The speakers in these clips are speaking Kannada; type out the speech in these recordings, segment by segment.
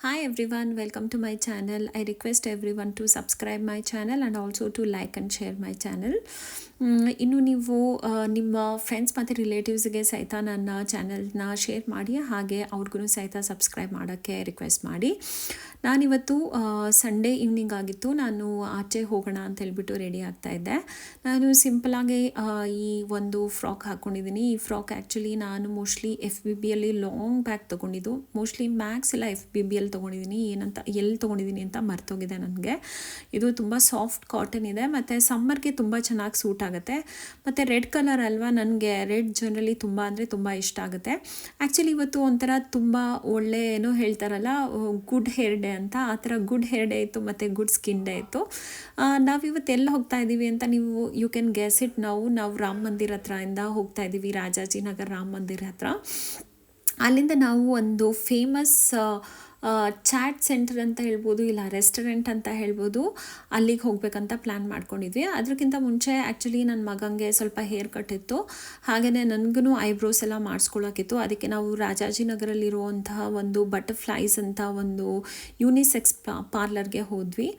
Hi everyone, welcome to my channel. I request everyone to subscribe my channel and also to like and share my channel. ಇನ್ನು ನೀವು ನಿಮ್ಮ ಫ್ರೆಂಡ್ಸ್ ಮತ್ತು ರಿಲೇಟಿವ್ಸ್ಗೆ ಸಹಿತ ನನ್ನ ಚಾನಲ್ನ ಶೇರ್ ಮಾಡಿ, ಹಾಗೆ ಅವ್ರಿಗೂ ಸಹಿತ ಸಬ್ಸ್ಕ್ರೈಬ್ ಮಾಡೋಕ್ಕೆ ರಿಕ್ವೆಸ್ಟ್ ಮಾಡಿ. ನಾನಿವತ್ತು ಸಂಡೇ ಈವ್ನಿಂಗ್ ಆಗಿತ್ತು, ನಾನು ಆಚೆ ಹೋಗೋಣ ಅಂತ ಹೇಳ್ಬಿಟ್ಟು ರೆಡಿ ಆಗ್ತಾಯಿದ್ದೆ. ನಾನು ಸಿಂಪಲಾಗಿ ಈ ಒಂದು ಫ್ರಾಕ್ ಹಾಕ್ಕೊಂಡಿದ್ದೀನಿ. ಈ ಫ್ರಾಕ್ ಆ್ಯಕ್ಚುಲಿ ನಾನು ಮೋಸ್ಟ್ಲಿ FBBಯಲ್ಲಿ ಲಾಂಗ್ ಬ್ಯಾಗ್ ತೊಗೊಂಡಿದ್ದು, ಮೋಸ್ಟ್ಲಿ ಮ್ಯಾಕ್ಸ್ ಎಲ್ಲ FBBಯಲ್ಲಿ ತೊಗೊಂಡಿದ್ದೀನಿ. ಎಲ್ಲಿ ತೊಗೊಂಡಿದ್ದೀನಿ ಅಂತ ಮರ್ತೋಗಿದೆ ನನಗೆ. ಇದು ತುಂಬ ಸಾಫ್ಟ್ ಕಾಟನ್ ಇದೆ ಮತ್ತು ಸಮ್ಮರ್ಗೆ ತುಂಬ ಚೆನ್ನಾಗಿ ಸೂಟ್ ಆಗುತ್ತೆ. ಮತ್ತು ರೆಡ್ ಕಲರ್ ಅಲ್ವಾ, ನನಗೆ ರೆಡ್ ಜನರಲಿ ತುಂಬ ಅಂದರೆ ತುಂಬ ಇಷ್ಟ ಆಗುತ್ತೆ. ಆ್ಯಕ್ಚುಲಿ ಇವತ್ತು ಒಂಥರ ತುಂಬ ಒಳ್ಳೆ ಏನೋ ಹೇಳ್ತಾರಲ್ಲ, ಗುಡ್ ಹೇರ್ ಡೇ ಅಂತ, ಆ ಥರ ಗುಡ್ ಹೇರ್ ಡೇ ಇತ್ತು ಮತ್ತು ಗುಡ್ ಸ್ಕಿನ್ ಡೇ ಇತ್ತು. ನಾವಿವತ್ತು ಎಲ್ಲ ಹೋಗ್ತಾ ಇದ್ದೀವಿ ಅಂತ ನೀವು ಯು ಕ್ಯಾನ್ ಗೆಸ್ ಇಟ್. ನಾವು ರಾಮ ಮಂದಿರ ಹತ್ರದಿಂದ ಹೋಗ್ತಾ ಇದ್ದೀವಿ, ರಾಜಾಜಿನಗರ್ ರಾಮ ಮಂದಿರ ಹತ್ರ. ಅಲ್ಲಿಂದ ನಾವು ಒಂದು ಫೇಮಸ್ ಚಾಟ್ ಸೆಂಟರ್ ಅಂತ ಹೇಳ್ಬೋದು, ಇಲ್ಲ ರೆಸ್ಟೋರೆಂಟ್ ಅಂತ ಹೇಳ್ಬೋದು, ಅಲ್ಲಿಗೆ ಹೋಗ್ಬೇಕಂತ ಪ್ಲ್ಯಾನ್ ಮಾಡ್ಕೊಂಡಿದ್ವಿ. ಅದಕ್ಕಿಂತ ಮುಂಚೆ ಆ್ಯಕ್ಚುಲಿ ನನ್ನ ಮಗಂಗೆ ಸ್ವಲ್ಪ ಹೇರ್ ಕಟ್ ಇತ್ತು, ಹಾಗೆಯೇ ನನಗೂ ಐಬ್ರೋಸ್ ಎಲ್ಲ ಮಾಡಿಸ್ಕೊಳ್ಳೋಕ್ಕಿತ್ತು. ಅದಕ್ಕೆ ನಾವು ರಾಜಾಜಿನಗರಲ್ಲಿರುವಂತಹ ಒಂದು ಬಟರ್ಫ್ಲೈಸ್ ಅಂತ ಒಂದು ಯೂನಿಸೆಕ್ಸ್ ಪಾರ್ಲರ್ಗೆ ಹೋದ್ವಿ.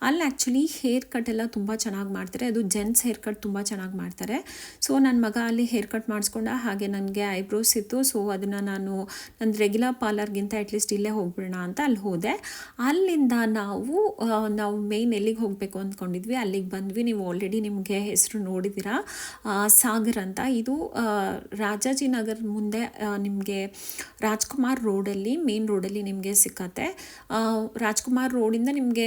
ಅಲ್ಲಿ ಆ್ಯಕ್ಚುಲಿ ಹೇರ್ ಕಟ್ ಎಲ್ಲ ತುಂಬ ಚೆನ್ನಾಗಿ ಮಾಡ್ತಾರೆ, ಅದು ಜೆಂಟ್ಸ್ ಹೇರ್ ಕಟ್ ತುಂಬ ಚೆನ್ನಾಗಿ ಮಾಡ್ತಾರೆ. ಸೊ ನನ್ನ ಮಗ ಅಲ್ಲಿ ಹೇರ್ ಕಟ್ ಮಾಡಿಸ್ಕೊಂಡ, ಹಾಗೆ ನನಗೆ ಐಬ್ರೋಸ್ ಇತ್ತು. ಸೊ ಅದನ್ನು ನಾನು ನನ್ನ ರೆಗ್ಯುಲರ್ ಪಾರ್ಲರ್ಗಿಂತ ಅಟ್ಲೀಸ್ಟ್ ಇಲ್ಲೇ ಹೋಗ್ಬಿಡೋಣ ಅಂತ ಅಲ್ಲಿ ಹೋದೆ. ಅಲ್ಲಿಂದ ನಾವು ಮೇನ್ ಎಲ್ಲಿಗೆ ಹೋಗಬೇಕು ಅಂದ್ಕೊಂಡಿದ್ವಿ, ಅಲ್ಲಿಗೆ ಬಂದ್ವಿ. ನೀವು ಆಲ್ರೆಡಿ ನಿಮಗೆ ಹೆಸರು ನೋಡಿದ್ದೀರಾ, ಸಾಗರ್ ಅಂತ. ಇದು ರಾಜಾಜಿನಗರ್ ಮುಂದೆ ನಿಮಗೆ ರಾಜ್ಕುಮಾರ್ ರೋಡಲ್ಲಿ, ಮೇನ್ ರೋಡಲ್ಲಿ ನಿಮಗೆ ಸಿಕ್ಕತ್ತೆ. ರಾಜ್ಕುಮಾರ್ ರೋಡಿಂದ ನಿಮಗೆ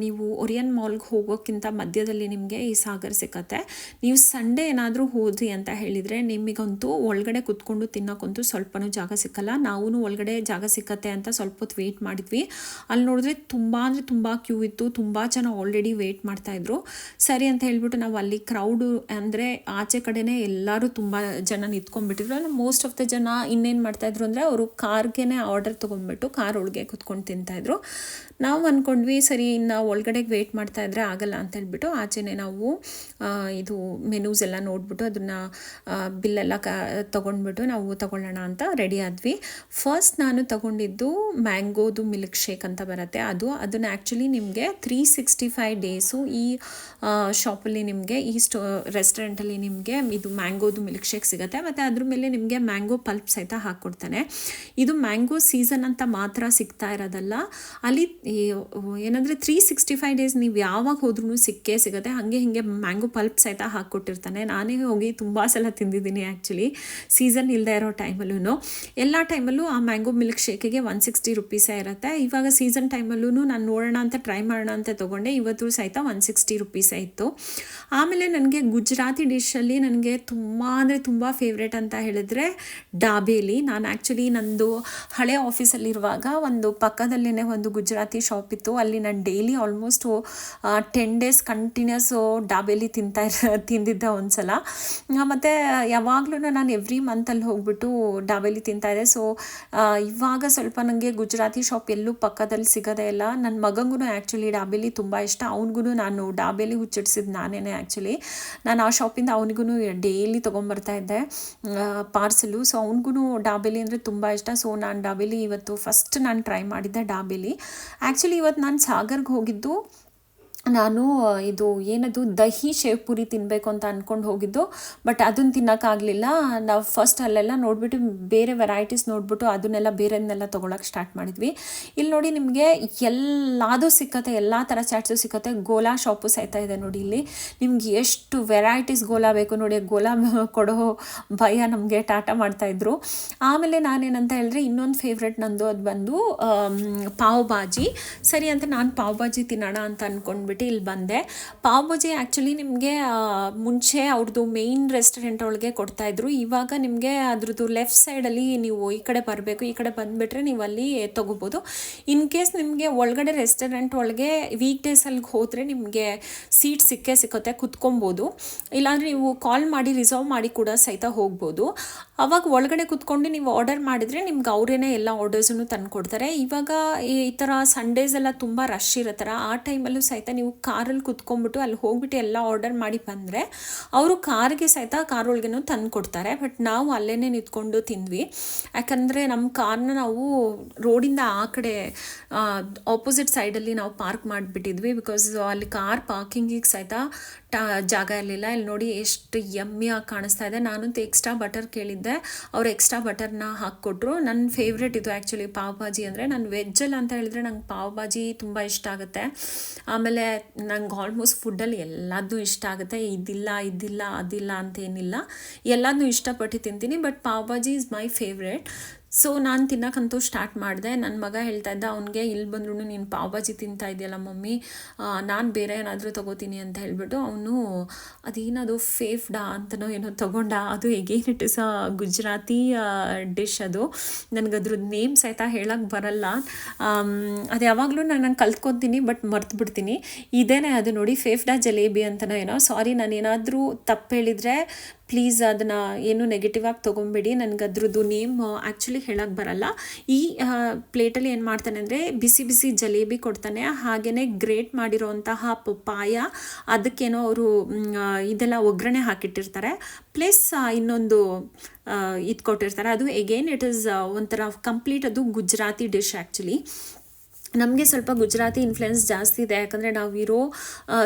ನೀವು ಒರಿಯನ್ ಮಾಲ್ಗೆ ಹೋಗೋಕ್ಕಿಂತ ಮಧ್ಯದಲ್ಲಿ ನಿಮಗೆ ಈ ಸಾಗರ್ ಸಿಕ್ಕತ್ತೆ. ನೀವು ಸಂಡೇ ಏನಾದರೂ ಹೋದ್ರಿ ಅಂತ ಹೇಳಿದರೆ ನಿಮಗಂತೂ ಒಳಗಡೆ ಕುತ್ಕೊಂಡು ತಿನ್ನೋಕ್ಕಂತೂ ಸ್ವಲ್ಪನೂ ಜಾಗ ಸಿಕ್ಕಲ್ಲ. ನಾವೂ ಒಳಗಡೆ ಜಾಗ ಸಿಕ್ಕತ್ತೆ ಅಂತ ಸ್ವಲ್ಪ ಹೊತ್ತು ವೇಟ್ ಮಾಡಿದ್ವಿ. ಅಲ್ಲಿ ನೋಡಿದ್ರೆ ತುಂಬ ಅಂದರೆ ತುಂಬ ಕ್ಯೂ ಇತ್ತು, ತುಂಬ ಜನ ಆಲ್ರೆಡಿ ವೇಟ್ ಮಾಡ್ತಾಯಿದ್ರು. ಸರಿ ಅಂತ ಹೇಳ್ಬಿಟ್ಟು ನಾವು ಅಲ್ಲಿ ಕ್ರೌಡು ಅಂದರೆ ಆಚೆ ಕಡೆನೇ ಎಲ್ಲರೂ ತುಂಬ ಜನ ನಿಂತ್ಕೊಂಡ್ಬಿಟ್ಟಿದ್ರು. ಮೋಸ್ಟ್ ಆಫ್ ದ ಜನ ಇನ್ನೇನು ಮಾಡ್ತಾಯಿದ್ರು ಅಂದರೆ ಅವರು ಕಾರ್ಗೆ ಆರ್ಡರ್ ತೊಗೊಂಡ್ಬಿಟ್ಟು ಕಾರ್ ಒಳಗೆ ಕುತ್ಕೊಂಡು ತಿಂತಾಯಿದ್ರು. ನಾವು ಅಂದ್ಕೊಂಡ್ವಿ ಸರಿ ಇನ್ನು ಒಳಗಡೆಗೆ ವೇಟ್ ಮಾಡ್ತಾಯಿದ್ರೆ ಆಗಲ್ಲ ಅಂತ ಹೇಳ್ಬಿಟ್ಟು ಆಚೆನೇ ನಾವು ಇದು ಮೆನೂಸ್ ಎಲ್ಲ ನೋಡಿಬಿಟ್ಟು ಅದನ್ನು ಬಿಲ್ಲೆಲ್ಲ ತೊಗೊಂಡ್ಬಿಟ್ಟು ನಾವು ತೊಗೊಳ್ಳೋಣ ಅಂತ ರೆಡಿ ಆದ್ವಿ. ಫಸ್ಟ್ ನಾನು ತೊಗೊಂಡಿದ್ದು ಮ್ಯಾಂಗೋದು ಮಿಲ್ಕ್ ಶೇಕ್ ಅಂತ ಬರುತ್ತೆ, ಅದನ್ನು ಆ್ಯಕ್ಚುಲಿ ನಿಮಗೆ 365 ಡೇಸು ಈ ಶಾಪಲ್ಲಿ ನಿಮಗೆ ಈ ರೆಸ್ಟೋರೆಂಟಲ್ಲಿ ನಿಮಗೆ ಇದು ಮ್ಯಾಂಗೋದು ಮಿಲ್ಕ್ ಶೇಕ್ ಸಿಗುತ್ತೆ. ಮತ್ತು ಅದ್ರ ಮೇಲೆ ನಿಮಗೆ ಮ್ಯಾಂಗೋ ಪಲ್ಪ್ ಸಹಿತ ಹಾಕ್ಕೊಡ್ತಾನೆ. ಇದು ಮ್ಯಾಂಗೋ ಸೀಸನ್ ಅಂತ ಮಾತ್ರ ಸಿಗ್ತಾ ಇರೋದಲ್ಲ, ಅಲ್ಲಿ ಏನಂದರೆ 365 ಡೇಸ್ ನೀವು ಯಾವಾಗ ಹೋದ್ರೂ ಸಿಕ್ಕೇ ಸಿಗುತ್ತೆ. ಹಾಗೆ ಮ್ಯಾಂಗೋ ಪಲ್ಪ್ ಸಹಿತ ಹಾಕ್ಕೊಟ್ಟಿರ್ತಾನೆ. ನಾನೇ ಹೋಗಿ ತುಂಬ ಸಲ ತಿಂದಿದ್ದೀನಿ ಆ್ಯಕ್ಚುಲಿ, ಸೀಸನ್ ಇಲ್ಲದೆ ಇರೋ ಟೈಮಲ್ಲೂ. ಎಲ್ಲ ಟೈಮಲ್ಲೂ ಆ ಮ್ಯಾಂಗೋ ಮಿಲ್ಕ್ ಶೇಕಿಗೆ 160 ರುಪೀಸೇ ಇರುತ್ತೆ. ಇವಾಗ ಸೀಸನ್ ಟೈಮಲ್ಲೂ ನಾನು ನೋಡೋಣ ಅಂತ ಟ್ರೈ ಮಾಡೋಣ ಅಂತ ತೊಗೊಂಡೆ, ಇವತ್ತು ಸಹಿತ 160 ರುಪೀಸೇ ಇತ್ತು. ಆಮೇಲೆ ನನಗೆ ಗುಜರಾತಿ ಡಿಶಲ್ಲಿ ನನಗೆ ತುಂಬ ಅಂದರೆ ತುಂಬ ಫೇವ್ರೇಟ್ ಅಂತ ಹೇಳಿದ್ರೆ ಡಾಬೇಲಿ. ನಾನು ಆ್ಯಕ್ಚುಲಿ ನಂದು ಹಳೆ ಆಫೀಸಲ್ಲಿರುವಾಗ ಒಂದು ಪಕ್ಕದಲ್ಲೇ ಒಂದು ಗುಜರಾತಿ ಶಾಪ್ ಇತ್ತು, ಅಲ್ಲಿ ನಾನು ಡೈಲಿ ಆಲ್ಮೋಸ್ಟ್ 10 ಡೇಸ್ ಕಂಟಿನ್ಯೂಸು ಡಾಬೇಲಿ ತಿಂದಿದ್ದೆ ಒಂದು ಸಲ. ಮತ್ತು ಯಾವಾಗಲೂ ನಾನು ಎವ್ರಿ ಮಂತಲ್ಲಿ ಹೋಗ್ಬಿಟ್ಟು ಡಾಬೇಲಿ ತಿಂತಾಯಿದ್ದೆ. ಸೊ ಇವಾಗ ಸ್ವಲ್ಪ ನನಗೆ ಗುಜರಾತಿ ಶಾಪ್ ಎಲ್ಲೂ ಪಕ್ಕದಲ್ಲಿ ಸಿಗೋದೇ ಇಲ್ಲ. ನನ್ನ ಮಗಂಗೂ ಆ್ಯಕ್ಚುಲಿ ಡಾಬೇಲಿ ತುಂಬ ಇಷ್ಟ, ಅವನಿಗೂ ನಾನು ಡಾಬೇಲಿ ಹುಚ್ಚಿಡ್ಸಿದ್ದು ನಾನೇ ಆ್ಯಕ್ಚುಲಿ. ನಾನು ಆ ಶಾಪಿಂದ ಅವನಿಗೂ ಡೈಲಿ ತೊಗೊಂಬರ್ತಾಯಿದ್ದೆ ಪಾರ್ಸಲು. ಸೊ ಅವನಿಗೂ ಡಾಬೇಲಿ ಅಂದರೆ ತುಂಬ ಇಷ್ಟ. ಸೊ ನಾನು ಡಾಬೇಲಿ ಇವತ್ತು ಫಸ್ಟ್ ನಾನು ಟ್ರೈ ಮಾಡಿದ್ದೆ ಡಾಬೇಲಿ. ಆ್ಯಕ್ಚುಲಿ ಇವತ್ತು ನಾನು ಸಾಗರ್ಗೆ ಹೋಗಿದ್ದು, ನಾನು ಇದು ಏನದು ದಹಿ ಶೇವ್ ಪುರಿ ತಿನ್ನಬೇಕು ಅಂತ ಅಂದ್ಕೊಂಡು ಹೋಗಿದ್ದು, ಬಟ್ ಅದನ್ನು ತಿನ್ನೋಕ್ಕಾಗಲಿಲ್ಲ. ನಾವು ಫಸ್ಟ್ ಅಲ್ಲೆಲ್ಲ ನೋಡಿಬಿಟ್ಟು ಬೇರೆ ವೆರೈಟೀಸ್ ನೋಡಿಬಿಟ್ಟು ಅದನ್ನೆಲ್ಲ ಬೇರೆಯನ್ನೆಲ್ಲ ತೊಗೊಳಕ್ಕೆ ಸ್ಟಾರ್ಟ್ ಮಾಡಿದ್ವಿ. ಇಲ್ಲಿ ನೋಡಿ ನಿಮಗೆ ಎಲ್ಲದೂ ಸಿಕ್ಕತ್ತೆ, ಎಲ್ಲ ಥರ ಚಾಟ್ಸು ಸಿಕ್ಕತ್ತೆ. ಗೋಲಾ ಶಾಪು ಸಹಿತ ಇದೆ ನೋಡಿ. ಇಲ್ಲಿ ನಿಮ್ಗೆ ಎಷ್ಟು ವೆರೈಟೀಸ್ ಗೋಲಾ ಬೇಕು ನೋಡಿ, ಗೋಲಾ ಕೊಡೋ ಭಯ ನಮಗೆ ಟಾಟಾ ಮಾಡ್ತಾಯಿದ್ರು. ಆಮೇಲೆ ನಾನೇನಂತ ಹೇಳಿದ್ರೆ ಇನ್ನೊಂದು ಫೇವ್ರೆಟ್ ನಂದು, ಅದು ಬಂದು ಪಾವ್ ಭಾಜಿ. ಸರಿ ಅಂತ ನಾನು ಪಾವ್ ಭಾಜಿ ತಿನ್ನೋಣ ಅಂತ ಅಂದ್ಕೊಂಡ್ಬಿಟ್ಟು ಇಲ್ಲಿ ಬಂದೆ. ಪಾವ್ ಭಾಜಿ ಆ್ಯಕ್ಚುಲಿ ನಿಮಗೆ ಮುಂಚೆ ಅವ್ರದ್ದು ಮೇಯ್ನ್ ರೆಸ್ಟೋರೆಂಟ್ ಒಳಗೆ ಕೊಡ್ತಾಯಿದ್ರು. ಇವಾಗ ನಿಮಗೆ ಅದ್ರದ್ದು ಲೆಫ್ಟ್ ಸೈಡಲ್ಲಿ ನೀವು ಈ ಕಡೆ ಬರಬೇಕು, ಈ ಕಡೆ ಬಂದುಬಿಟ್ರೆ ನೀವು ಅಲ್ಲಿ ತೊಗೋಬೋದು. ಇನ್ ಕೇಸ್ ನಿಮಗೆ ಒಳಗಡೆ ರೆಸ್ಟೋರೆಂಟ್ ಒಳಗೆ ವೀಕ್ ಡೇಸಲ್ಲಿಗೆ ಹೋದರೆ ನಿಮಗೆ ಸೀಟ್ ಸಿಕ್ಕುತ್ತೆ, ಕುತ್ಕೊಬೋದು. ಇಲ್ಲಾಂದರೆ ನೀವು ಕಾಲ್ ಮಾಡಿ ರಿಸರ್ವ್ ಮಾಡಿ ಕೂಡ ಸಹಿತ ಹೋಗ್ಬೋದು. ಅವಾಗ ಒಳಗಡೆ ಕೂತ್ಕೊಂಡು ನೀವು ಆರ್ಡರ್ ಮಾಡಿದರೆ ನಿಮ್ಗೆ ಅವರೇನೆ ಎಲ್ಲ ಆರ್ಡರ್ಸನ್ನು ತಂದು ಕೊಡ್ತಾರೆ. ಇವಾಗ ಈ ಥರ ಸಂಡೇಸ್ ಎಲ್ಲ ತುಂಬ ರಶ್ ಇರುತ್ತಲ್ಲ, ಆ ಟೈಮಲ್ಲೂ ಸಹಿತ ನೀವು ಕಾರಲ್ಲಿ ಕೂತ್ಕೊಂಡ್ಬಿಟ್ಟು ಅಲ್ಲಿ ಹೋಗ್ಬಿಟ್ಟು ಎಲ್ಲ ಆರ್ಡರ್ ಮಾಡಿ ಬಂದರೆ ಅವರು ಕಾರಿಗೆ ಸಹಿತ ಕಾರ್ ಒಳಗೇನೂ ತಂದು ಕೊಡ್ತಾರೆ. ಬಟ್ ನಾವು ಅಲ್ಲೇ ನಿಂತ್ಕೊಂಡು ತಿಂದ್ವಿ, ಯಾಕಂದರೆ ನಮ್ಮ ಕಾರ್ನ ನಾವು ರೋಡಿಂದ ಆ ಕಡೆ ಆಪೋಸಿಟ್ ಸೈಡಲ್ಲಿ ನಾವು ಪಾರ್ಕ್ ಮಾಡಿಬಿಟ್ಟಿದ್ವಿ. ಬಿಕಾಸ್ ಅಲ್ಲಿ ಕಾರ್ ಪಾರ್ಕಿಂಗಿಗೆ ಸಹಿತ ಜಾಗ ಇರಲಿಲ್ಲ. ಇಲ್ಲಿ ನೋಡಿ ಎಷ್ಟು ಯಮ್ಮಿಯಾಗಿ ಕಾಣಿಸ್ತಾ ಇದೆ. ನಾನಂತೂ ಎಕ್ಸ್ಟ್ರಾ ಬಟರ್ ಕೇಳಿದ್ದೆ, ಅವ್ರು ಎಕ್ಸ್ಟ್ರಾ ಬಟರ್ನ ಹಾಕ್ಕೊಟ್ರು. ನನ್ನ ಫೇವ್ರೆಟ್ ಇದು ಆ್ಯಕ್ಚುಲಿ ಪಾವ್ ಭಾಜಿ ಅಂದರೆ. ನಾನು ವೆಜ್ಜಲ್ಲಿ ಅಂತ ಹೇಳಿದರೆ ನಂಗೆ ಪಾವ್ ಭಾಜಿ ತುಂಬ ಇಷ್ಟ ಆಗುತ್ತೆ. ಆಮೇಲೆ ನಂಗೆ ಆಲ್ಮೋಸ್ಟ್ ಫುಡ್ಡಲ್ಲಿ ಎಲ್ಲದೂ ಇಷ್ಟ ಆಗುತ್ತೆ. ಇದಿಲ್ಲ ಅದಿಲ್ಲ ಅಂತೇನಿಲ್ಲ, ಎಲ್ಲದನ್ನೂ ಇಷ್ಟಪಟ್ಟು ತಿಂತೀನಿ. But pav bhaji is my favourite. So ನಾನು ತಿನ್ನೋಕ್ಕಂತೂ ಸ್ಟಾರ್ಟ್ ಮಾಡಿದೆ. ನನ್ನ ಮಗ ಹೇಳ್ತಾ ಇದ್ದ, ಅವ್ನಿಗೆ ಇಲ್ಲಿ ಬಂದ್ರೂ ನೀನು ಪಾವ್ ಭಾಜಿ ತಿಂತಾ ಇದೆಯಲ್ಲ ಮಮ್ಮಿ, ನಾನು ಬೇರೆ ಏನಾದರೂ ತೊಗೋತೀನಿ ಅಂತ ಹೇಳಿಬಿಟ್ಟು ಅವನು ಅದೇನದು ಫೇಫ್ಡಾ ಅಂತನೋ ಏನೋ ತೊಗೊಂಡ. ಅದು again it is a Gujarati dish. ಅದು ನನಗದ್ರದ್ದು ನೇಮ್ ಸಹಿತ ಹೇಳೋಕ್ಕೆ ಬರಲ್ಲ. ಅದು ಯಾವಾಗಲೂ ನಾನು ಕಲ್ತ್ಕೊತೀನಿ ಬಟ್ ಮರ್ತು ಬಿಡ್ತೀನಿ. ಇದೇನೇ ಅದು ನೋಡಿ, ಫೇಫ್ಡಾ ಜಲೇಬಿ ಅಂತನೋ ಏನೋ. ಸಾರಿ, ನಾನೇನಾದರೂ ತಪ್ಪು ಹೇಳಿದರೆ ಪ್ಲೀಸ್ ಅದನ್ನು ಏನು ನೆಗೆಟಿವ್ ಆಗಿ ತೊಗೊಂಬೇಡಿ. ನನಗೆ ಅದ್ರದ್ದು ನೇಮ್ ಆ್ಯಕ್ಚುಲಿ ಹೇಳೋಕ್ಕೆ ಬರಲ್ಲ. ಈ ಪ್ಲೇಟಲ್ಲಿ ಏನು ಮಾಡ್ತಾನೆ ಅಂದರೆ ಬಿಸಿ ಬಿಸಿ ಜಲೇಬಿ ಕೊಡ್ತಾನೆ, ಹಾಗೆಯೇ ಗ್ರೇಟ್ ಮಾಡಿರೋಂತಹ ಪಪ್ಪಾಯ, ಅದಕ್ಕೇನೋ ಅವರು ಇದೆಲ್ಲ ಒಗ್ಗರಣೆ ಹಾಕಿಟ್ಟಿರ್ತಾರೆ, ಪ್ಲಸ್ ಇನ್ನೊಂದು ಇದು ಕೊಟ್ಟಿರ್ತಾರೆ. ಅದು ಎಗೇನ್ ಇಟ್ ಈಸ್ ಒಂಥರ ಕಂಪ್ಲೀಟ್ ಅದು ಗುಜರಾತಿ ಡಿಶ್. ಆ್ಯಕ್ಚುಲಿ ನಮಗೆ ಸ್ವಲ್ಪ ಗುಜರಾತಿ ಇನ್ಫ್ಲುಯೆನ್ಸ್ ಜಾಸ್ತಿ ಇದೆ, ಯಾಕಂದರೆ ನಾವಿರೋ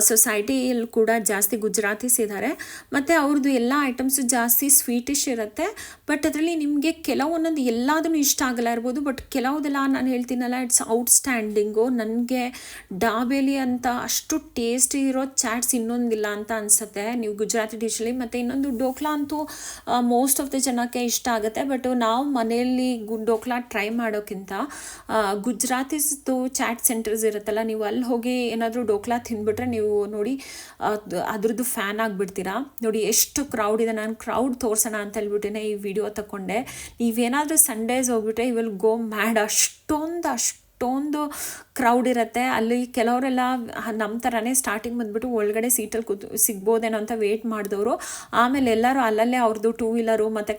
ಸೊಸೈಟಿಯಲ್ಲಿ ಕೂಡ ಜಾಸ್ತಿ ಗುಜರಾತೀಸ್ ಇದ್ದಾರೆ. ಮತ್ತು ಅವ್ರದ್ದು ಎಲ್ಲ ಐಟಮ್ಸು ಜಾಸ್ತಿ ಸ್ವೀಟಿಶ್ ಇರುತ್ತೆ. ಬಟ್ ಅದರಲ್ಲಿ ನಿಮಗೆ ಕೆಲವೊಂದೊಂದು ಎಲ್ಲದೂ ಇಷ್ಟ ಆಗಲ್ಲ ಇರ್ಬೋದು, ಬಟ್ ಕೆಲವುದೆಲ್ಲ ನಾನು ಹೇಳ್ತೀನಲ್ಲ, ಇಟ್ಸ್ ಔಟ್ಸ್ಟ್ಯಾಂಡಿಂಗು. ನನಗೆ ಡಾಬೇಲಿ ಅಂತ ಅಷ್ಟು ಟೇಸ್ಟಿ ಇರೋ ಚಾಟ್ಸ್ ಇನ್ನೊಂದಿಲ್ಲ ಅಂತ ಅನಿಸುತ್ತೆ ನೀವು ಗುಜರಾತಿ ಡಿಶಲ್ಲಿ. ಮತ್ತು ಇನ್ನೊಂದು ಡೋಕ್ಲಾ ಅಂತೂ ಮೋಸ್ಟ್ ಆಫ್ ದ ಜನಕ್ಕೆ ಇಷ್ಟ ಆಗುತ್ತೆ. ಬಟ್ ನಾವು ಮನೆಯಲ್ಲಿ ಡೋಕ್ಲಾ ಟ್ರೈ ಮಾಡೋಕ್ಕಿಂತ ಗುಜರಾತಿಸ್ದು ಚಾಟ್ ಸೆಂಟರ್ಸ್ ಇರುತ್ತಲ್ಲ, ನೀವು ಅಲ್ಲಿ ಹೋಗಿ ಏನಾದರೂ ಡೋಕ್ಲಾ ತಿಂದ್ಬಿಟ್ರೆ ನೀವು ನೋಡಿ ಅದ್ರದ್ದು ಫ್ಯಾನ್ ಆಗಿಬಿಡ್ತೀರಾ. ನೋಡಿ ಎಷ್ಟು ಕ್ರೌಡ್ ಇದೆ. ನಾನು ಕ್ರೌಡ್ ತೋರಿಸೋಣ ಅಂತ ಹೇಳ್ಬಿಟ್ಟೆ ಈ ವಿಡಿಯೋ ತಗೊಂಡೆ. ನೀವೇನಾದರೂ ಸಂಡೇಸ್ ಹೋಗ್ಬಿಟ್ರೆ ಯು ವಿಲ್ ಗೋ ಮ್ಯಾಡ್. ಅಷ್ಟೊಂದು ಕ್ರೌಡ್ ಇರುತ್ತೆ ಅಲ್ಲಿ. ಕೆಲವರೆಲ್ಲ ನಮ್ಮ ಥರನೇ ಸ್ಟಾರ್ಟಿಂಗ್ ಬಂದುಬಿಟ್ಟು ಒಳಗಡೆ ಸೀಟಲ್ಲಿ ಸಿಗ್ಬೋದೇನೋ ಅಂತ ವೇಟ್ ಮಾಡಿದವರು, ಆಮೇಲೆ ಎಲ್ಲರೂ ಅಲ್ಲಲ್ಲೇ ಅವ್ರದ್ದು 2 ವೀಲರು ಮತ್ತು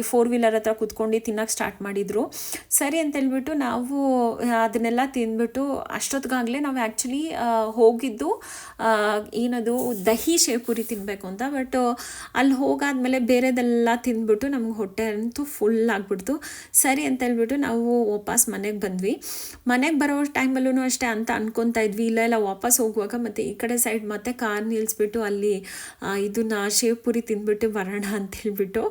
ಫೋರ್ ವೀಲರ್ ಹತ್ರ ಕೂತ್ಕೊಂಡು ತಿನ್ನೋಕ್ಕೆ ಸ್ಟಾರ್ಟ್ ಮಾಡಿದರು. ಸರಿ ಅಂತೇಳ್ಬಿಟ್ಟು ನಾವು ಅದನ್ನೆಲ್ಲ ತಿಂದ್ಬಿಟ್ಟು ಅಷ್ಟೊತ್ತಿಗಾಗಲೇ ನಾವು ಆ್ಯಕ್ಚುಲಿ ಹೋಗಿದ್ದು ಏನದು ದಹಿ ಶೇವ್ಪುರಿ ತಿನ್ನಬೇಕು ಅಂತ. ಬಟ್ ಅಲ್ಲಿ ಹೋಗಾದ್ಮೇಲೆ ಬೇರೆದೆಲ್ಲ ತಿಂದ್ಬಿಟ್ಟು ನಮ್ಗೆ ಹೊಟ್ಟೆ ಅಂತೂ ಫುಲ್ ಆಗಿಬಿಡ್ತು. ಸರಿ ಅಂತೇಳ್ಬಿಟ್ಟು ನಾವು ವಾಪಸ್ ಮನೆಗೆ ಬಂದ್ವಿ. ಮನೆಗೆ ಬರೋ ಟೈಮಲ್ಲೂ ಅಷ್ಟೇ ಅಂತ ಅನ್ಕೊತಾ ಇದ್ವಿ, ಇಲ್ಲ ವಾಪಸ್ ಹೋಗುವಾಗ ಮತ್ತು ಈ ಕಡೆ ಸೈಡ್ ಮತ್ತೆ ಕಾರ್ ನಿಲ್ಲಿಸ್ಬಿಟ್ಟು ಅಲ್ಲಿ ಇದನ್ನು ಶೇವ್ಪುರಿ ತಿಂದ್ಬಿಟ್ಟು ಬರೋಣ ಅಂತ ಹೇಳ್ಬಿಟ್ಟು.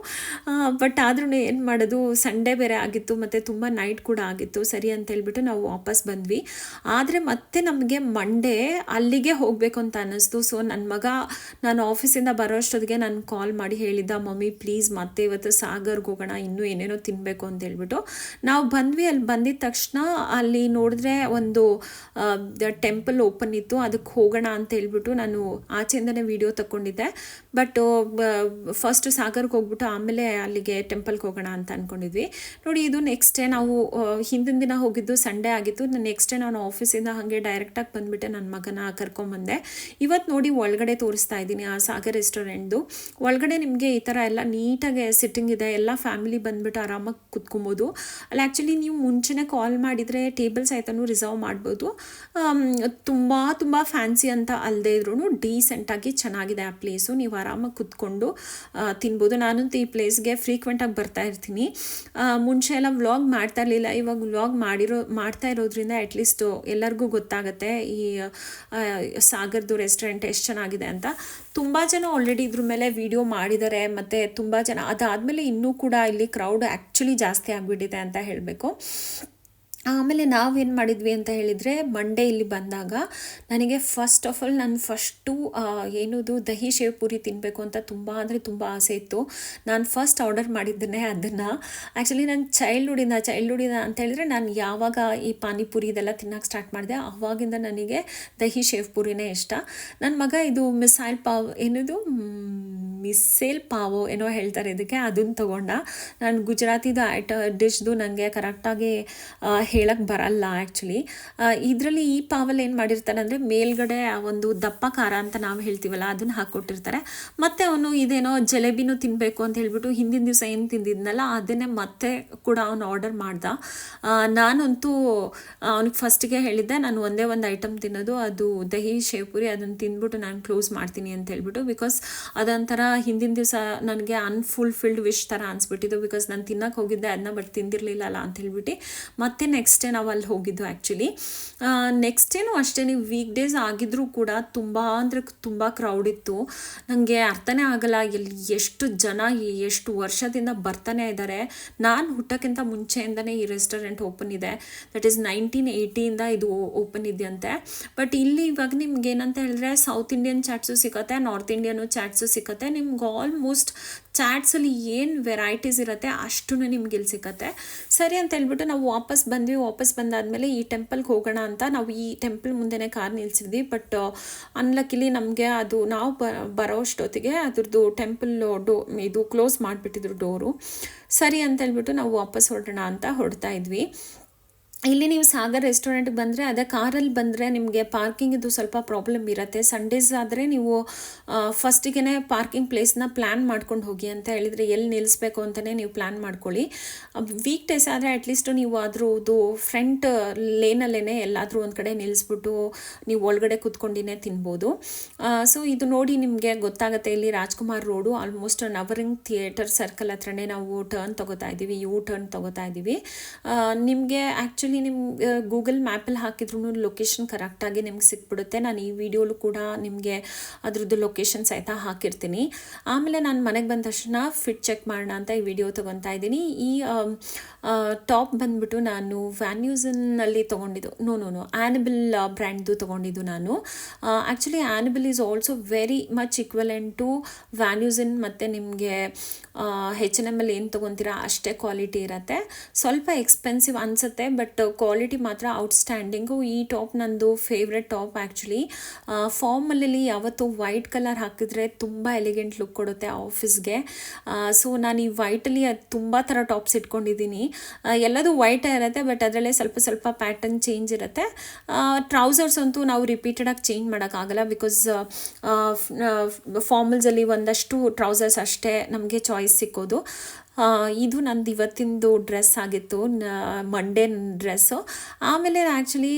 ಬಟ್ ಆದ್ರೂ ಏನು ಮಾಡೋದು, ಸಂಡೇ ಬೇರೆ ಆಗಿತ್ತು ಮತ್ತು ತುಂಬ ನೈಟ್ ಕೂಡ ಆಗಿತ್ತು. ಸರಿ ಅಂತ ಹೇಳ್ಬಿಟ್ಟು ನಾವು ವಾಪಸ್ ಬಂದ್ವಿ. ಆದರೆ ಮತ್ತೆ ನಮಗೆ ಮಂಡೇ ಅಲ್ಲಿಗೆ ಹೋಗಬೇಕು ಅಂತ ಅನ್ನಿಸ್ತು. ಸೊ ನನ್ನ ಮಗ ನಾನು ಆಫೀಸಿಂದ ಬರೋ ಅಷ್ಟೊತ್ತಿಗೆ ನಾನು ಕಾಲ್ ಮಾಡಿ ಹೇಳಿದ್ದ, ಮಮ್ಮಿ ಪ್ಲೀಸ್ ಮತ್ತೆ ಇವತ್ತು ಸಾಗರ್ಗೆ ಹೋಗೋಣ, ಇನ್ನೂ ಏನೇನೋ ತಿನ್ನಬೇಕು ಅಂತ ಹೇಳ್ಬಿಟ್ಟು. ನಾವು ಬಂದ್ವಿ. ಅಲ್ಲಿ ಬಂದಿದ್ದ ತಕ್ಷಣ ಅಲ್ಲಿ ನೋಡಿದ್ರೆ ಒಂದು ಟೆಂಪಲ್ ಓಪನ್ ಇತ್ತು, ಅದಕ್ಕೆ ಹೋಗೋಣ ಅಂತ ಹೇಳ್ಬಿಟ್ಟು ನಾನು ಆಚೆಯಿಂದನೇ ವಿಡಿಯೋ ತಗೊಂಡಿದ್ದೆ. ಬಟ್ ಫಸ್ಟ್ ಸಾಗರ್ಗೆ ಹೋಗ್ಬಿಟ್ಟು ಆಮೇಲೆ ಅಲ್ಲಿಗೆ ಟೆಂಪಲ್ಗೆ ಹೋಗೋಣ ಅಂತ ಅಂದ್ಕೊಂಡಿದ್ವಿ. ನೋಡಿ ಇದು ನೆಕ್ಸ್ಟ್ ಡೇ. ನಾವು ಹಿಂದಿನ ದಿನ ಹೋಗಿದ್ದು ಸಂಡೇ ಆಗಿತ್ತು. ನೆಕ್ಸ್ಟ್ ಡೇ ನಾನು ಆಫೀಸಿಂದ ಹಾಗೆ ಡೈರೆಕ್ಟಾಗಿ ಬಂದುಬಿಟ್ಟೆ ನನ್ನ ಮಗನ ಕರ್ಕೊಂಬಂದೆ. ಇವತ್ತು ನೋಡಿ ಒಳಗಡೆ ತೋರಿಸ್ತಾ ಇದ್ದೀನಿ ಆ ಸಾಗರ್ ರೆಸ್ಟೋರೆಂಟ್ದು. ಒಳಗಡೆ ನಿಮಗೆ ಈ ಥರ ಎಲ್ಲ ನೀಟಾಗಿ ಸಿಟ್ಟಿಂಗ್ ಇದೆ, ಎಲ್ಲ ಫ್ಯಾಮಿಲಿ ಬಂದುಬಿಟ್ಟು ಆರಾಮಾಗಿ ಕುತ್ಕೊಬೋದು. ಅಲ್ಲಿ ಆ್ಯಕ್ಚುಲಿ ನೀವು ಮುಂಚೆನೇ ಕಾಲ್ ಮಾಡಿದರೆ ಟೇಬಲ್ಸ್ ಆಯ್ತನೂ ರಿಸರ್ವ್ ಮಾಡ್ಬೋದು. ತುಂಬ ಫ್ಯಾನ್ಸಿ ಅಂತ ಅಲ್ಲದೆ ಇದ್ರೂ ಡೀಸೆಂಟಾಗಿ ಚೆನ್ನಾಗಿದೆ ಆ ಪ್ಲೇಸು. ನೀವು ಆರಾಮಾಗಿ ಕುತ್ಕೊಂಡು ತಿನ್ಬೋದು. ನಾನಂತೂ ಈ ಪ್ಲೇಸ್ಗೆ ಫ್ರೀಕ್ವೆಂಟಾಗಿ ಬರ್ತಾ ಇರ್ತೀನಿ. ಮುಂಚೆ ಎಲ್ಲ ವ್ಲಾಗ್ ಮಾಡ್ತಾ ಇರಲಿಲ್ಲ, ಇವಾಗ ವ್ಲಾಗ್ ಮಾಡ್ತಾ ಇರೋದ್ರಿಂದ ಅಟ್ಲೀಸ್ಟು ಎಲ್ಲರಿಗೂ ಗೊತ್ತಾಗುತ್ತೆ ಈ ಸಾಗರ್ದು ರೆಸ್ಟೋರೆಂಟ್ ಎಷ್ಟು ಚೆನ್ನಾಗಿದೆ ಅಂತ. ತುಂಬ ಜನ ಆಲ್ರೆಡಿ ಇದ್ರ ಮೇಲೆ ವಿಡಿಯೋ ಮಾಡಿದ್ದಾರೆ ಮತ್ತು ತುಂಬ ಜನ ಅದಾದಮೇಲೆ ಇನ್ನೂ ಕೂಡ ಇಲ್ಲಿ ಕ್ರೌಡ್ ಆ್ಯಕ್ಚುಲಿ ಜಾಸ್ತಿ ಆಗಿಬಿಟ್ಟಿದೆ ಅಂತ ಹೇಳಬೇಕು. ಆಮೇಲೆ ನಾವೇನು ಮಾಡಿದ್ವಿ ಅಂತ ಹೇಳಿದರೆ, ಮಂಡೇ ಇಲ್ಲಿ ಬಂದಾಗ ನನಗೆ ಫಸ್ಟ್ ಆಫ್ ಆಲ್ ಫಸ್ಟು ಏನದು ದಹಿ ಶೇವ್ಪುರಿ ತಿನ್ನಬೇಕು ಅಂತ ತುಂಬ ಅಂದರೆ ತುಂಬ ಆಸೆ ಇತ್ತು. ನಾನು ಫಸ್ಟ್ ಆರ್ಡರ್ ಮಾಡಿದ್ದೇನೆ ಅದನ್ನು. ಆ್ಯಕ್ಚುಲಿ ನನ್ನ ಚೈಲ್ಡ್ಹುಡ್ಡಿಂದ ಅಂತ ಹೇಳಿದ್ರೆ ನಾನು ಯಾವಾಗ ಈ ಪಾನಿಪುರಿ ಇದೆಲ್ಲ ತಿನ್ನೋಕ್ಕೆ ಸ್ಟಾರ್ಟ್ ಮಾಡಿದೆ ಆವಾಗಿಂದ ನನಗೆ ದಹಿ ಶೇವ್ಪುರಿನೇ ಇಷ್ಟ. ನನ್ನ ಮಗ ಇದು ಮಿಸೈಲ್ ಪಾವೋ ಏನೋ ಹೇಳ್ತಾರೆ ಇದಕ್ಕೆ, ಅದನ್ನು ತೊಗೊಂಡ. ನಾನು ಗುಜರಾತಿದು ಡಿಶ್ದು ನನಗೆ ಕರೆಕ್ಟಾಗಿ ಹೇಳಕ್ಕೆ ಬರಲ್ಲ ಆ್ಯಕ್ಚುಲಿ. ಇದರಲ್ಲಿ ಈ ಪಾವಲ್ಲಿ ಏನು ಮಾಡಿರ್ತಾನೆ ಅಂದರೆ ಮೇಲ್ಗಡೆ ಒಂದು ದಪ್ಪ ಖಾರ ಅಂತ ನಾವು ಹೇಳ್ತೀವಲ್ಲ ಅದನ್ನು ಹಾಕ್ಕೊಟ್ಟಿರ್ತಾರೆ. ಮತ್ತು ಅವನು ಇದೇನೋ ಜಲೇಬಿನೂ ತಿನ್ನಬೇಕು ಅಂತ ಹೇಳ್ಬಿಟ್ಟು ಹಿಂದಿನ ದಿವಸ ಏನು ತಿಂದಿದ್ನಲ್ಲ ಅದನ್ನೇ ಮತ್ತೆ ಕೂಡ ಅವನು ಆರ್ಡರ್ ಮಾಡ್ದ. ನಾನಂತೂ ಅವ್ನಿಗೆ ಫಸ್ಟಿಗೆ ಹೇಳಿದ್ದೆ ನಾನು ಒಂದೇ ಒಂದು ಐಟಮ್ ತಿನ್ನೋದು, ಅದು ದಹಿ ಶೇವ್ಪುರಿ, ಅದನ್ನು ತಿಂದ್ಬಿಟ್ಟು ನಾನು ಕ್ಲೋಸ್ ಮಾಡ್ತೀನಿ ಅಂತ ಹೇಳ್ಬಿಟ್ಟು. ಬಿಕಾಸ್ ಅದೊಂಥರ ಹಿಂದಿನ ದಿವಸ ನನಗೆ ಅನ್ಫುಲ್ಫಿಲ್ಡ್ ವಿಶ್ ಥರ ಅನಿಸ್ಬಿಟ್ಟಿದ್ದು. ಬಿಕಾಸ್ ನಾನು ತಿನ್ನಕ್ಕೆ ಹೋಗಿದ್ದೆ ಅದನ್ನ, ಬಟ್ ತಿಂದಿರಲಿಲ್ಲಲ್ಲ ಅಂತ ಹೇಳ್ಬಿಟ್ಟು ಮತ್ತೆ ನೆಕ್ಸ್ಟ್ ಡೇ ನಾವು ಅಲ್ಲಿ ಹೋಗಿದ್ದು ಆ್ಯಕ್ಚುಲಿ. ನೆಕ್ಸ್ಟ್ ಡೇನೂ ಅಷ್ಟೇ, ನೀವು ವೀಕ್ ಡೇಸ್ ಆಗಿದ್ರೂ ಕೂಡ ತುಂಬ ಅಂದರೆ ತುಂಬ ಕ್ರೌಡ್ ಇತ್ತು. ನನಗೆ ಅರ್ಥನೇ ಆಗಲ್ಲ ಎಷ್ಟು ಜನ ಎಷ್ಟು ವರ್ಷದಿಂದ ಬರ್ತಾನೆ ಇದ್ದಾರೆ. ನಾನು ಹುಟ್ಟೋಕ್ಕಿಂತ ಮುಂಚೆಯಿಂದನೇ ಈ ರೆಸ್ಟೋರೆಂಟ್ ಓಪನ್ ಇದೆ. ದಟ್ ಈಸ್ 1980ಇಂದ ಇದು ಓಪನ್ ಇದೆಯಂತೆ. ಬಟ್ ಇಲ್ಲಿ ಇವಾಗ ನಿಮ್ಗೆ ಏನಂತ ಹೇಳಿದ್ರೆ ಸೌತ್ ಇಂಡಿಯನ್ ಚಾಟ್ಸು ಸಿಗುತ್ತೆ, ನಾರ್ತ್ ಇಂಡಿಯನು ಚಾಟ್ಸು ಸಿಗುತ್ತೆ. ನಿಮ್ಗೆ ಆಲ್ಮೋಸ್ಟ್ ಚಾಟ್ಸಲ್ಲಿ ಏನು ವೆರೈಟೀಸ್ ಇರುತ್ತೆ ಅಷ್ಟೂ ನಿಮ್ಗೆ ಇಲ್ಲಿ ಸಿಗುತ್ತೆ. ಸರಿ ಅಂತ ಹೇಳ್ಬಿಟ್ಟು ನಾವು ವಾಪಸ್ ಬಂದ್ವಿ. ವಾಪಸ್ ಬಂದಾದಮೇಲೆ ಈ ಟೆಂಪಲ್ಗೆ ಹೋಗೋಣ ಅಂತ ನಾವು ಈ ಟೆಂಪಲ್ ಮುಂದೆನೇ ಕಾರ್ ನಿಲ್ಸಿದ್ವಿ. ಬಟ್ ಅನ್ಲಕ್ಕಿಲಿ ನಮಗೆ ಅದು ನಾವು ಬರೋ ಅಷ್ಟೊತ್ತಿಗೆ ಅದ್ರದ್ದು ಟೆಂಪಲ್ ಇದು ಕ್ಲೋಸ್ ಮಾಡಿಬಿಟ್ಟಿದ್ರು ಡೋರು. ಸರಿ ಅಂತ ಹೇಳ್ಬಿಟ್ಟು ನಾವು ವಾಪಸ್ ಹೊರಡೋಣ ಅಂತ ಹೊರಡ್ತಾ ಇದ್ವಿ. ಇಲ್ಲಿ ನೀವು ಸಾಗರ್ ರೆಸ್ಟೋರೆಂಟ್ಗೆ ಬಂದರೆ ಅದೇ ಕಾರಲ್ಲಿ ಬಂದರೆ ನಿಮಗೆ ಪಾರ್ಕಿಂಗಿದು ಸ್ವಲ್ಪ ಪ್ರಾಬ್ಲಮ್ ಇರುತ್ತೆ. ಸಂಡೇಸ್ ಆದರೆ ನೀವು ಫಸ್ಟಿಗೆ ಪಾರ್ಕಿಂಗ್ ಪ್ಲೇಸ್ನ ಪ್ಲ್ಯಾನ್ ಮಾಡ್ಕೊಂಡು ಹೋಗಿ ಅಂತ ಹೇಳಿದರೆ ಎಲ್ಲಿ ನಿಲ್ಲಿಸ್ಬೇಕು ಅಂತಲೇ ನೀವು ಪ್ಲ್ಯಾನ್ ಮಾಡ್ಕೊಳ್ಳಿ. ವೀಕ್ ಡೇಸ್ ಆದರೆ ಅಟ್ಲೀಸ್ಟು ನೀವು ಅದ್ರದ್ದು ಫ್ರಂಟ್ ಲೇನಲ್ಲೇ ಎಲ್ಲಾದರೂ ಒಂದು ಕಡೆ ನಿಲ್ಲಿಸ್ಬಿಟ್ಟು ನೀವು ಒಳಗಡೆ ಕೂತ್ಕೊಂಡಿನೇ ತಿನ್ಬೋದು. ಸೊ ಇದು ನೋಡಿ ನಿಮಗೆ ಗೊತ್ತಾಗುತ್ತೆ. ಇಲ್ಲಿ Rajkumar road almost Navrang theatre circle ಹತ್ರನೇ ನಾವು ಟರ್ನ್ ತೊಗೋತಾ ಇದ್ದೀವಿ, ಟರ್ನ್ ತೊಗೋತಾ ಇದ್ದೀವಿ. ನಿಮಗೆ ಆ್ಯಕ್ಚುಲಿ ನಿಮ್ಗೆ ಗೂಗಲ್ ಮ್ಯಾಪಲ್ಲಿ ಹಾಕಿದ್ರೂ ಲೊಕೇಶನ್ ಕರೆಕ್ಟಾಗಿ ನಿಮ್ಗೆ ಸಿಕ್ಬಿಡುತ್ತೆ. ನಾನು ಈ ವಿಡಿಯೋಲು ಕೂಡ ನಿಮಗೆ ಅದ್ರದ್ದು ಲೊಕೇಶನ್ ಸಹಿತ ಹಾಕಿರ್ತೀನಿ. ಆಮೇಲೆ ನಾನು ಮನೆಗೆ ಬಂದ ತಕ್ಷಣ ಫಿಟ್ ಚೆಕ್ ಮಾಡೋಣ ಅಂತ ಈ ವಿಡಿಯೋ ತೊಗೊತಾ ಇದ್ದೀನಿ. ಈ ಟಾಪ್ ಬಂದುಬಿಟ್ಟು ನಾನು ವ್ಯಾನ್ಯೂಸನ್ನಲ್ಲಿ ತೊಗೊಂಡಿದ್ದು, ನೋ ಆ್ಯನಿಬಲ್ ಬ್ರ್ಯಾಂಡ್ದು ತೊಗೊಂಡಿದ್ದು ನಾನು. Actually Anibal is also very much equivalent to Van Heusen. ಮತ್ತು ನಿಮಗೆ H&M ಏನು ತೊಗೊತೀರಾ ಅಷ್ಟೇ ಕ್ವಾಲಿಟಿ ಇರುತ್ತೆ. ಸ್ವಲ್ಪ ಎಕ್ಸ್ಪೆನ್ಸಿವ್ ಅನಿಸುತ್ತೆ, ಬಟ್ ಕ್ವಾಲಿಟಿ ಮಾತ್ರ ಔಟ್ಸ್ಟ್ಯಾಂಡಿಂಗು. ಈ ಟಾಪ್ ನಂದು ಫೇವ್ರೆಟ್ ಟಾಪ್ ಆ್ಯಕ್ಚುಲಿ. ಫಾರ್ಮಲ್ಲಿ ಯಾವತ್ತೂ ವೈಟ್ ಕಲರ್ ಹಾಕಿದ್ರೆ ತುಂಬ ಎಲಿಗೆಂಟ್ ಲುಕ್ ಕೊಡುತ್ತೆ ಆಫೀಸ್ಗೆ. ಸೊ ನಾನು ಈ ವೈಟಲ್ಲಿ ತುಂಬ ಥರ ಟಾಪ್ಸ್ ಇಟ್ಕೊಂಡಿದ್ದೀನಿ. ಎಲ್ಲದೂ ವೈಟೇ ಇರುತ್ತೆ, ಬಟ್ ಅದರಲ್ಲೇ ಸ್ವಲ್ಪ ಪ್ಯಾಟರ್ನ್ ಚೇಂಜ್ ಇರುತ್ತೆ. ಟ್ರೌಸರ್ಸ್ ಅಂತೂ ನಾವು ರಿಪೀಟೆಡಾಗಿ ಚೇಂಜ್ ಮಾಡೋಕ್ಕಾಗಲ್ಲ. ಬಿಕಾಸ್ ಫಾರ್ಮಲ್ಸಲ್ಲಿ ಒಂದಷ್ಟು ಟ್ರೌಸರ್ಸ್ ಅಷ್ಟೇ ನಮಗೆ ಚಾಯ್ಸ್ ಸಿಕ್ಕೋದು. ಇದು ನಂದು ಇವತ್ತಿಂದು ಡ್ರೆಸ್ ಆಗಿತ್ತು, ಮಂಡೇ ಡ್ರೆಸ್ಸು. ಆಮೇಲೆ ಆ್ಯಕ್ಚುಲಿ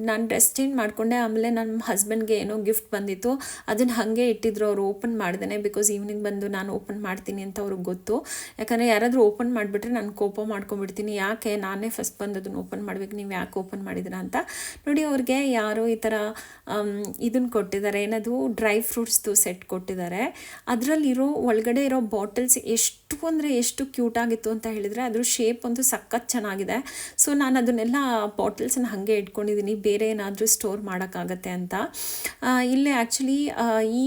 ನಾನು ಡ್ರೆಸ್ ಚೇಂಜ್ ಮಾಡಿಕೊಂಡೆ. ಆಮೇಲೆ ನನ್ನ ಹಸ್ಬೆಂಡ್ಗೆ ಏನೋ ಗಿಫ್ಟ್ ಬಂದಿತ್ತು, ಅದನ್ನು ಹಾಗೆ ಇಟ್ಟಿದ್ರು. ಅವರು ಓಪನ್ ಮಾಡಿದೆ. ಬಿಕಾಸ್ ಈವ್ನಿಂಗ್ ಬಂದು ನಾನು ಓಪನ್ ಮಾಡ್ತೀನಿ ಅಂತ ಅವ್ರಿಗೆ ಗೊತ್ತು. ಯಾಕಂದರೆ ಯಾರಾದರೂ ಓಪನ್ ಮಾಡಿಬಿಟ್ರೆ ನಾನು ಕೋಪ ಮಾಡ್ಕೊಂಡ್ಬಿಡ್ತೀನಿ. ಯಾಕೆ ನಾನೇ ಫಸ್ಟ್ ಬಂದು ಅದನ್ನು ಓಪನ್ ಮಾಡಬೇಕು, ನೀವು ಯಾಕೆ ಓಪನ್ ಮಾಡಿದ್ದೀರಾ ಅಂತ. ನೋಡಿ ಅವ್ರಿಗೆ ಯಾರೋ ಈ ಥರ ಇದನ್ನು ಕೊಟ್ಟಿದ್ದಾರೆ, ಏನದು ಡ್ರೈ ಫ್ರೂಟ್ಸ್ದು ಸೆಟ್ ಕೊಟ್ಟಿದ್ದಾರೆ. ಅದರಲ್ಲಿರೋ ಒಳಗಡೆ ಇರೋ ಬಾಟಲ್ಸ್ ಎಷ್ಟು ಕ್ಯೂಟ್ ಆಗಿತ್ತು ಅಂತ ಹೇಳಿದರೆ ಅದ್ರ ಶೇಪ್ ಅಂತೂ ಸಖತ್ ಚೆನ್ನಾಗಿದೆ. ಸೊ ನಾನು ಅದನ್ನೆಲ್ಲ ಬಾಟಲ್ಸನ್ನು ಹಾಗೆ ಇಟ್ಕೊಂಡಿದ್ದೀನಿ, ಬೇರೆ ಏನಾದರೂ ಸ್ಟೋರ್ ಮಾಡೋಕ್ಕಾಗತ್ತೆ ಅಂತ. ಇಲ್ಲೇ ಆ್ಯಕ್ಚುಲಿ ಈ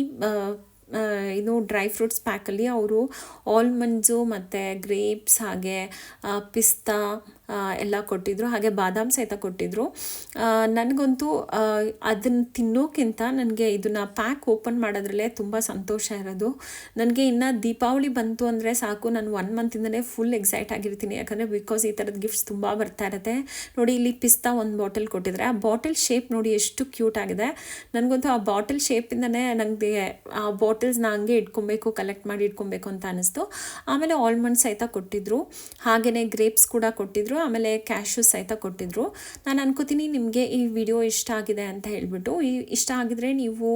ಇದು ಡ್ರೈ ಫ್ರೂಟ್ಸ್ ಪ್ಯಾಕಲ್ಲಿ ಅವರು ಆಲ್ಮಂಡ್ಸು ಮತ್ತು ಗ್ರೇಪ್ಸ್ ಹಾಗೆ ಪಿಸ್ತಾ ಎಲ್ಲ ಕೊಟ್ಟಿದ್ದರು, ಹಾಗೆ ಬಾದಾಮ್ ಸಹಿತ ಕೊಟ್ಟಿದ್ದರು. ನನಗಂತೂ ಅದನ್ನು ತಿನ್ನೋಕ್ಕಿಂತ ನನಗೆ ಇದನ್ನು ಪ್ಯಾಕ್ ಓಪನ್ ಮಾಡೋದ್ರಲ್ಲೇ ತುಂಬ ಸಂತೋಷ ಇರೋದು. ನನಗೆ ಇನ್ನು ದೀಪಾವಳಿ ಬಂತು ಅಂದರೆ ಸಾಕು, ನಾನು 1 ಮಂತಿಂದನೇ ಫುಲ್ ಎಕ್ಸೈಟ್ ಆಗಿರ್ತೀನಿ. ಯಾಕಂದರೆ ಬಿಕಾಸ್ ಈ ಥರದ ಗಿಫ್ಟ್ಸ್ ತುಂಬ ಬರ್ತಾ ಇರುತ್ತೆ. ನೋಡಿ ಇಲ್ಲಿ ಪಿಸ್ತಾ ಒಂದು ಬಾಟಲ್ ಕೊಟ್ಟಿದ್ದಾರೆ. ಆ ಬಾಟಲ್ ಶೇಪ್ ನೋಡಿ ಎಷ್ಟು ಕ್ಯೂಟ್ ಆಗಿದೆ. ನನಗಂತೂ ಆ ಬಾಟಲ್ ಶೇಪಿಂದನೇ ನನಗೆ ಆ ಬಾಟಲ್ಸ್ನ ಹಂಗೆ ಇಟ್ಕೊಬೇಕು, ಕಲೆಕ್ಟ್ ಮಾಡಿ ಇಟ್ಕೊಬೇಕು ಅಂತ ಅನ್ನಿಸ್ತು. ಆಮೇಲೆ ಆಲ್ಮಂಡ್ ಸಹಿತ ಕೊಟ್ಟಿದ್ದರು, ಹಾಗೆಯೇ ಗ್ರೇಪ್ಸ್ ಕೂಡ ಕೊಟ್ಟಿದ್ದರು, ಆಮೇಲೆ ಕ್ಯಾಶ್ಯೂ ಸಹಿತ ಕೊಟ್ಟಿದ್ದರು. ನಾನು ಅನ್ಕೋತೀನಿ ನಿಮಗೆ ಈ ವಿಡಿಯೋ ಇಷ್ಟ ಆಗಿದೆ ಅಂತ ಹೇಳ್ಬಿಟ್ಟು. ಇಷ್ಟ ಆಗಿದ್ರೆ ನೀವು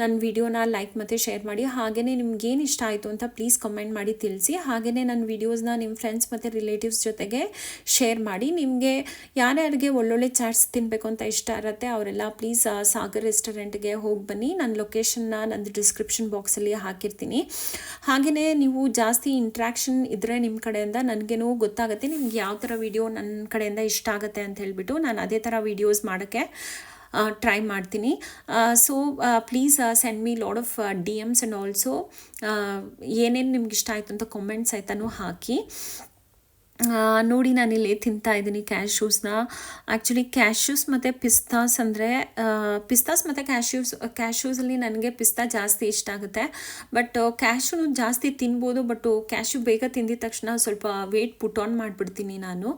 ನನ್ನ ವಿಡಿಯೋನ ಲೈಕ್ ಮತ್ತು ಶೇರ್ ಮಾಡಿ. ಹಾಗೆಯೇ ನಿಮ್ಗೇನು ಇಷ್ಟ ಆಯಿತು ಅಂತ ಪ್ಲೀಸ್ ಕಮೆಂಟ್ ಮಾಡಿ ತಿಳಿಸಿ. ಹಾಗೆಯೇ ನನ್ನ ವೀಡಿಯೋಸ್ನ ನಿಮ್ಮ ಫ್ರೆಂಡ್ಸ್ ಮತ್ತು ರಿಲೇಟಿವ್ಸ್ ಜೊತೆಗೆ ಶೇರ್ ಮಾಡಿ. ನಿಮಗೆ ಯಾರ್ಯಾರಿಗೆ ಒಳ್ಳೊಳ್ಳೆ ಚಾಟ್ಸ್ ತಿನ್ನಬೇಕು ಅಂತ ಇಷ್ಟ ಇರುತ್ತೆ ಅವರೆಲ್ಲ ಪ್ಲೀಸ್ ಸಾಗರ್ ರೆಸ್ಟೋರೆಂಟ್ಗೆ ಹೋಗಿ ಬನ್ನಿ. ನನ್ನ ಲೊಕೇಶನ್ನ ನಂದು ಡಿಸ್ಕ್ರಿಪ್ಷನ್ ಬಾಕ್ಸಲ್ಲಿ ಹಾಕಿರ್ತೀನಿ. ಹಾಗೆಯೇ ನೀವು ಜಾಸ್ತಿ ಇಂಟ್ರ್ಯಾಕ್ಷನ್ ಇದ್ದರೆ ನಿಮ್ಮ ಕಡೆಯಿಂದ ನನಗೇನೋ ಗೊತ್ತಾಗುತ್ತೆ ನಿಮ್ಗೆ ಯಾವ ಥರ ವಿಡಿಯೋ ನನ್ನ ಕಡೆಯಿಂದ ಇಷ್ಟ ಆಗುತ್ತೆ ಅಂತ ಹೇಳ್ಬಿಟ್ಟು ನಾನು ಅದೇ ಥರ ವೀಡಿಯೋಸ್ ಮಾಡೋಕ್ಕೆ ಟ್ರೈ ಮಾಡ್ತೀನಿ. So please send me lot of DMs and also ಏನೇನು ನಿಮ್ಗೆ ಇಷ್ಟ ಆಯಿತು ಅಂತ ಕಾಮೆಂಟ್ಸ್ ಆಯ್ತಾನು ಹಾಕಿ. ನೋಡಿ ನಾನಿಲ್ಲಿ ತಿಂತಾ ಇದ್ದೀನಿ ಕ್ಯಾಶ್ಯೂಸ್ನ. ಆ್ಯಕ್ಚುಲಿ ಕ್ಯಾಶ್ಯೂಸ್ ಮತ್ತು ಪಿಸ್ತಾಸ್ ಅಂದರೆ ಪಿಸ್ತಾಸ್ ಮತ್ತು ಕ್ಯಾಶ್ಯೂಸಲ್ಲಿ ನನಗೆ ಪಿಸ್ತಾ ಜಾಸ್ತಿ ಇಷ್ಟ ಆಗುತ್ತೆ. ಬಟ್ ಕ್ಯಾಶ್ಯೂ ಜಾಸ್ತಿ ತಿನ್ಬೋದು, ಬಟ್ ಕ್ಯಾಶ್ಯೂ ಬೇಗ ತಿಂದಿದ ತಕ್ಷಣ ಸ್ವಲ್ಪ ವೆಯ್ಟ್ ಪುಟ್ ಆನ್ ಮಾಡಿಬಿಡ್ತೀನಿ ನಾನು.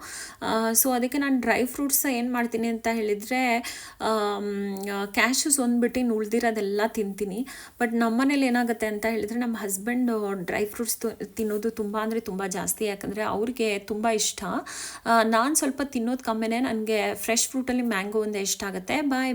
ಸೊ ಅದಕ್ಕೆ ನಾನು ಡ್ರೈ ಫ್ರೂಟ್ಸ್ ಏನು ಮಾಡ್ತೀನಿ ಅಂತ ಹೇಳಿದರೆ ಕ್ಯಾಶ್ಯೂಸ್ ಒಂದು ಬಿಟ್ಟು ಇನ್ನು ಉಳಿದಿರೋದೆಲ್ಲ ತಿಂತೀನಿ. ಬಟ್ ನಮ್ಮನೇಲಿ ಏನಾಗುತ್ತೆ ಅಂತ ಹೇಳಿದರೆ ನಮ್ಮ ಹಸ್ಬೆಂಡು ಡ್ರೈ ಫ್ರೂಟ್ಸ್ ತಿನ್ನೋದು ತುಂಬ ಅಂದರೆ ತುಂಬ ಜಾಸ್ತಿ, ಯಾಕಂದರೆ ಅವ್ರಿಗೆ ತುಂಬ ಇಷ್ಟ. ನಾನು ಸ್ವಲ್ಪ ತಿನ್ನೋದು ಕಮ್ಮಿನೇ. ನನಗೆ ಫ್ರೆಶ್ ಫ್ರೂಟಲ್ಲಿ ಮ್ಯಾಂಗೋ ಒಂದೇ ಇಷ್ಟ ಆಗುತ್ತೆ. ಬಾಯ್.